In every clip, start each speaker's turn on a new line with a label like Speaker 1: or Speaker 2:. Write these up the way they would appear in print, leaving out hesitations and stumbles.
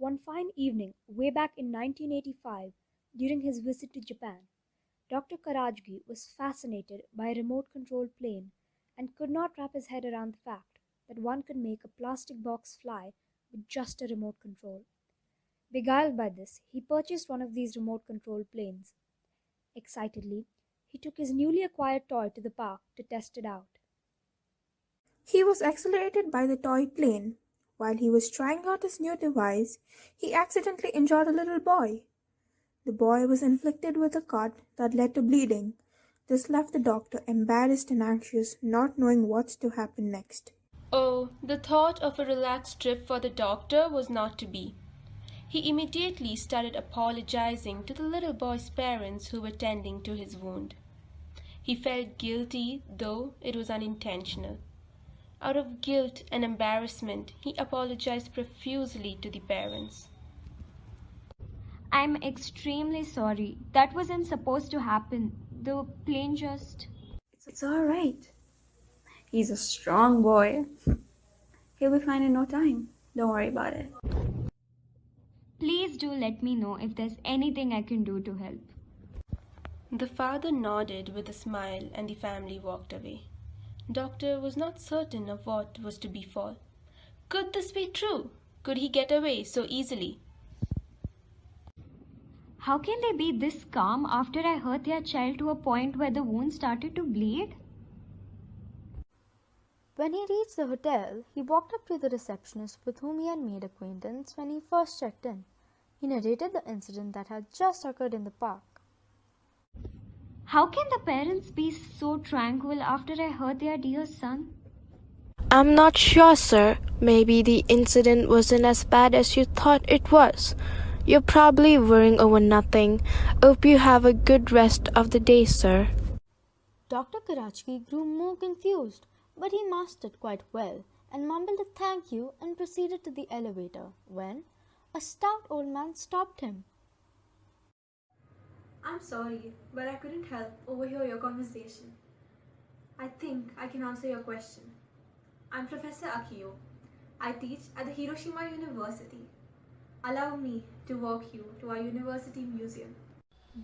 Speaker 1: One fine evening, way back in 1985, during his visit to Japan, Dr. Karajgi was fascinated by a remote controlled plane and could not wrap his head around the fact that one could make a plastic box fly with just a remote control. Beguiled by this, he purchased one of these remote controlled planes. Excitedly, he took his newly acquired toy to the park to test it out.
Speaker 2: He was accelerated by the toy plane. While he was trying out his new device, he accidentally injured a little boy. The boy was inflicted with a cut that led to bleeding. This left the doctor embarrassed and anxious, not knowing what's to happen next.
Speaker 3: Oh, the thought of a relaxed trip for the doctor was not to be. He immediately started apologizing to the little boy's parents who were tending to his wound. He felt guilty, though it was unintentional. Out of guilt and embarrassment, he apologized profusely to the parents.
Speaker 4: I'm extremely sorry. That wasn't supposed to happen. The plane just.
Speaker 5: It's all right. He's a strong boy. He'll be fine in no time. Don't worry about it.
Speaker 4: Please do let me know if there's anything I can do to help.
Speaker 3: The father nodded with a smile and the family walked away. Doctor was not certain of what was to befall. Could this be true? Could he get away so easily?
Speaker 4: How can they be this calm after I hurt their child to a point where the wound started to bleed?
Speaker 1: When he reached the hotel, he walked up to the receptionist with whom he had made acquaintance when he first checked in. He narrated the incident that had just occurred in the park.
Speaker 4: How can the parents be so tranquil after I hurt their dear son?
Speaker 6: I'm not sure, sir. Maybe the incident wasn't as bad as you thought it was. You're probably worrying over nothing. Hope you have a good rest of the day, sir.
Speaker 1: Dr. Karachki grew more confused, but he masked it quite well and mumbled a thank you and proceeded to the elevator when a stout old man stopped him.
Speaker 7: I'm sorry, but I couldn't help overhear your conversation. I think I can answer your question. I'm Professor Akio. I teach at the Hiroshima University. Allow me to walk you to our university museum.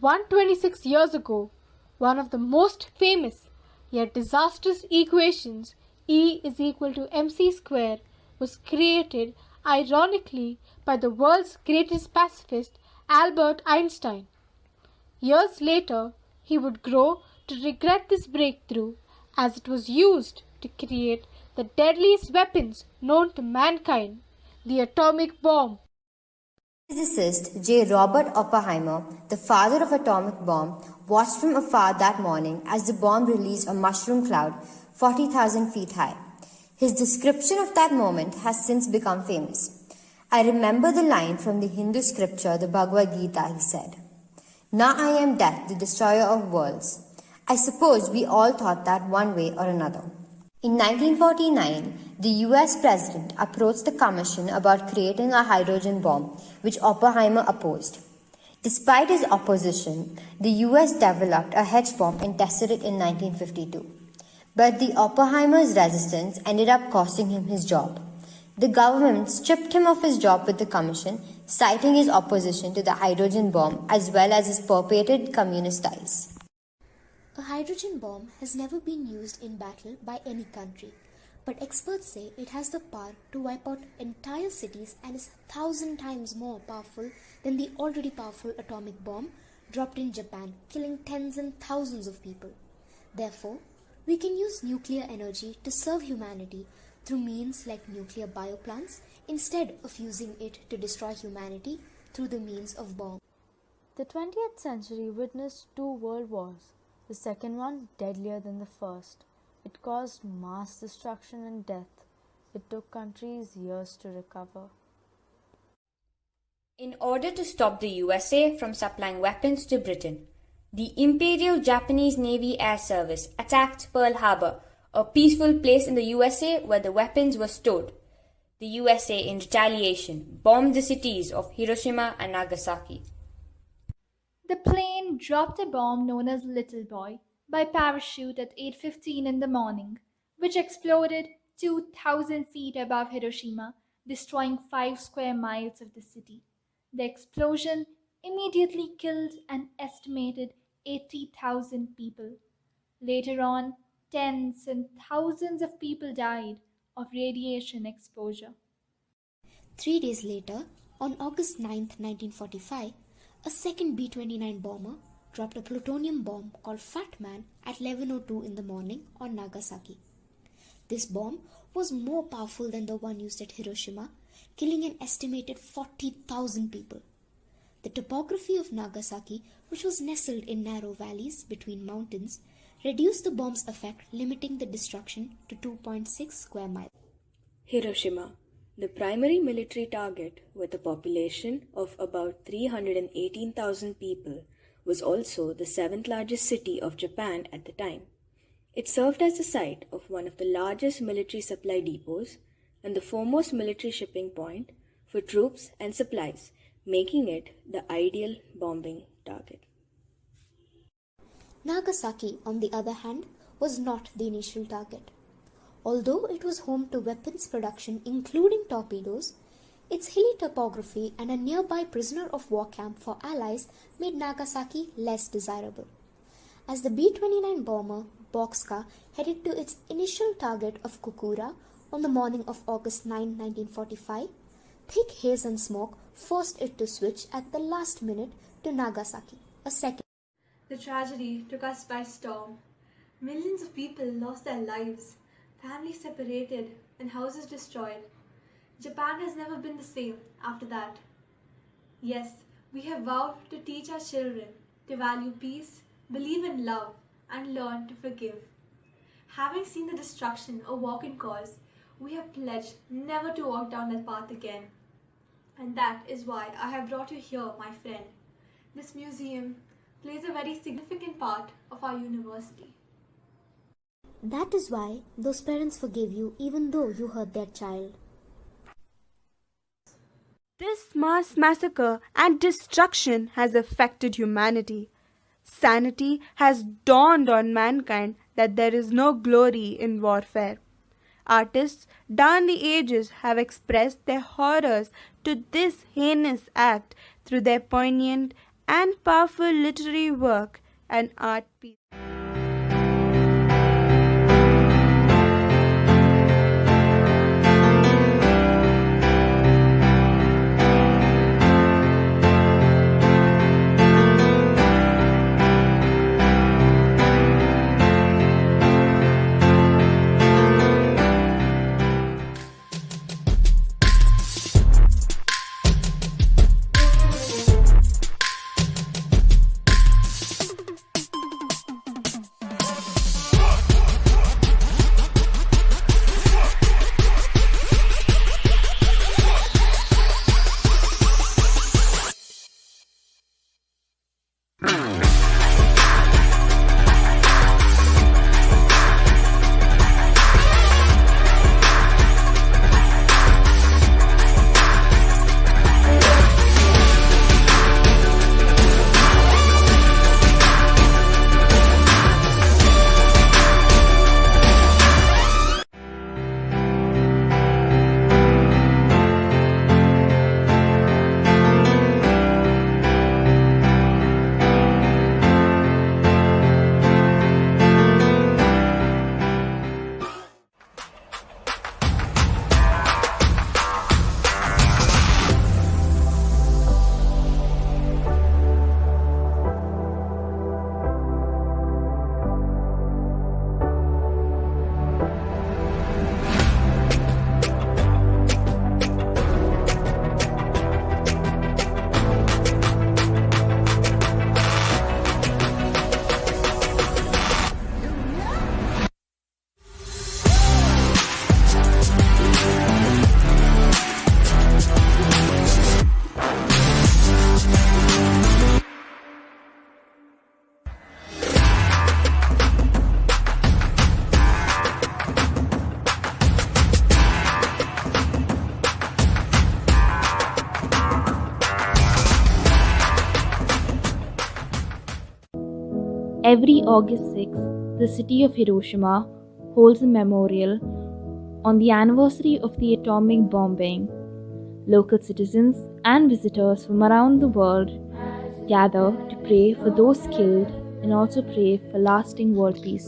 Speaker 8: 126 years ago, one of the most famous yet disastrous equations, E is equal to mc square, was created ironically by the world's greatest pacifist Albert Einstein. Years later, he would grow to regret this breakthrough as it was used to create the deadliest weapons known to mankind, the atomic bomb.
Speaker 9: Physicist J. Robert Oppenheimer, the father of atomic bomb, watched from afar that morning as the bomb released a mushroom cloud 40,000 feet high. His description of that moment has since become famous. I remember the line from the Hindu scripture, the Bhagavad Gita, he said. Now I am death, the destroyer of worlds. I suppose we all thought that one way or another. In 1949, the US president approached the commission about creating a hydrogen bomb, which Oppenheimer opposed. Despite his opposition, the US developed a H bomb and tested it in 1952. But the Oppenheimer's resistance ended up costing him his job. The government stripped him of his job with the commission, citing his opposition to the hydrogen bomb as well as his purported communist ties.
Speaker 10: A hydrogen bomb has never been used in battle by any country, but experts say it has the power to wipe out entire cities and is 1,000 times more powerful than the already powerful atomic bomb dropped in Japan, killing tens and thousands of people. Therefore, we can use nuclear energy to serve humanity through means like nuclear bioplants instead of using it to destroy humanity through the means of bomb.
Speaker 1: The 20th century witnessed two world wars, the second one deadlier than the first. It caused mass destruction and death. It took countries years to recover.
Speaker 11: In order to stop the USA from supplying weapons to Britain, the Imperial Japanese Navy Air Service attacked Pearl Harbor, a peaceful place in the USA where the weapons were stored. The USA, in retaliation, bombed the cities of Hiroshima and Nagasaki.
Speaker 12: The plane dropped a bomb known as Little Boy by parachute at 8:15 in the morning, which exploded 2,000 feet above Hiroshima destroying 5 square miles of the city. The explosion immediately killed an estimated 80,000 people. Later on, tens and thousands of people died of radiation exposure.
Speaker 10: 3 days later, on August 9, 1945, a second B 29 bomber dropped a plutonium bomb called Fat Man at 11:02 in the morning on Nagasaki. This bomb was more powerful than the one used at Hiroshima, killing an estimated 40,000 people. The topography of Nagasaki, which was nestled in narrow valleys between mountains, reduced the bomb's effect, limiting the destruction to 2.6 square miles.
Speaker 13: Hiroshima, the primary military target with a population of about 318,000 people, was also the seventh largest city of Japan at the time. It served as the site of one of the largest military supply depots and the foremost military shipping point for troops and supplies, making it the ideal bombing target.
Speaker 10: Nagasaki, on the other hand, was not the initial target. Although it was home to weapons production including torpedoes, its hilly topography and a nearby prisoner of war camp for Allies made Nagasaki less desirable. As the B-29 bomber Boxcar headed to its initial target of Kukura on the morning of August 9, 1945, thick haze and smoke forced it to switch at the last minute to Nagasaki, a second.
Speaker 7: The tragedy took us by storm. Millions of people lost their lives, families separated, and houses destroyed. Japan has never been the same after that. Yes, we have vowed to teach our children to value peace, believe in love, and learn to forgive. Having seen the destruction a war can cause, we have pledged never to walk down that path again. And that is why I have brought you here, my friend. This museum plays a very significant part of our university.
Speaker 10: That is why those parents forgave you even though you hurt their child.
Speaker 2: This mass massacre and destruction has affected humanity. Sanity has dawned on mankind that there is no glory in warfare. Artists down the ages have expressed their horrors to this heinous act through their poignant and powerful literary work and art pieces.
Speaker 1: Every August 6th, the city of Hiroshima holds a memorial
Speaker 14: On the anniversary of the atomic bombing, local citizens and visitors from around the world gather to pray for those killed and also pray for lasting world peace.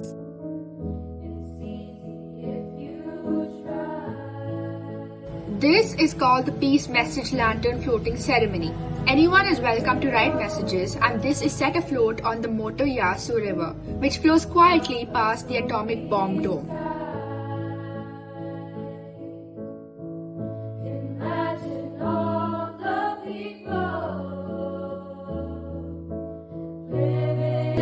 Speaker 15: This is called the Peace Message Lantern Floating Ceremony. Anyone is welcome to write messages, and this is set afloat on the Motoyasu River, which flows quietly past the atomic bomb dome.
Speaker 16: Imagine all the people living